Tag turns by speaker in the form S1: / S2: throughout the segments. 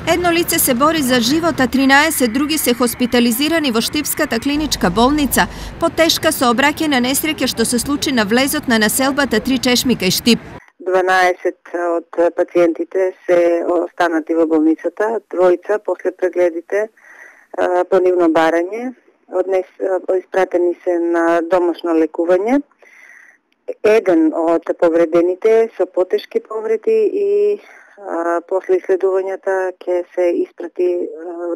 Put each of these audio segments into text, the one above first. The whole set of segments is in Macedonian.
S1: Едно лице се бори за живот, а 13 други се хоспитализирани во Штипската клиничка болница по тешка сообраќајна несреќа што се случи на влезот на населбата Три чешми кај Штип.
S2: 12 од пациентите се останати во болницата, тројца после прегледите по нивно барање, испратени се на домашно лекување. Еден од повредените со потешки повреди и после исследувањата ќе се испрати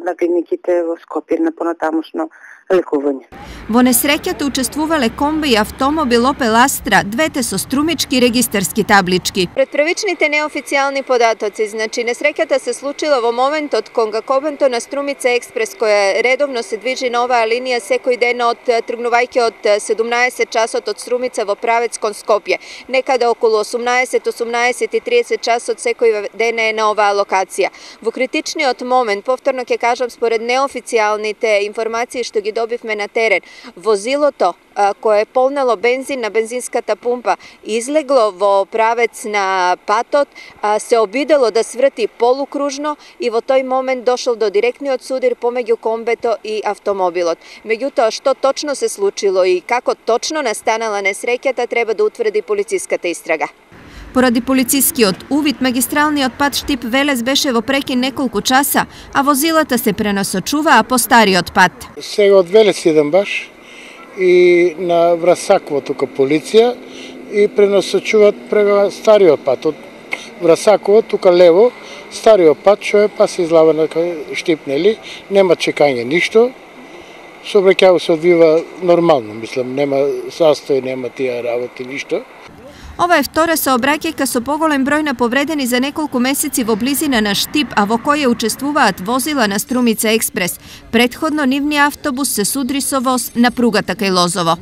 S2: на клиниките во Скопје на понатамошно лекување.
S1: Во несреќата учествувале комби и автомобил Opel Astra, двете со струмички регистарски таблички.
S3: Пред првичните неофицијални податоци, значи несреќата се случила во моментот кога кобенто на Струмица Експрес, која редовно се движи на оваа линија секој ден тргнувајќи од 17 часот од Струмица во правец кон Скопје. Некаде околу 18:30 часот секој ден е на оваа локација. Во критичниот момент, повторно ќе кажам според неофицијалните информации што ги добивме на терен, возилото кое е полнело бензин на бензинската пумпа излегло во правец на патот, се обидело да сврти полукружно и во тој момент дошол до директниот судир помеѓу комбето и автомобилот. Меѓутоа, што точно се случило и како точно настанала несреќата треба да утврди полициската истрага.
S1: Поради полицискиот увид, магистралниот пат Штип-Велес беше во прекин неколку часа, а возилата се пренасочуваа по стариот пат.
S4: Сега од Велес идам баш и на Врасаково тука полиција и пренасочуваат прега стариот пат. Од Врасаково тука лево, стариот пат што е па се излава на Штип, нели? Нема чекање ништо. Сообраќајот се одвива нормално, мислам, нема застој, нема тие работи, ништо.
S1: Ова е втора сообраќајка со поголем број на повредени за неколку месеци во близина на Штип, а во која учествуваат возила на Струмица Експрес. Предходно нивниот автобус се судри со воз на пругата кај Лозово.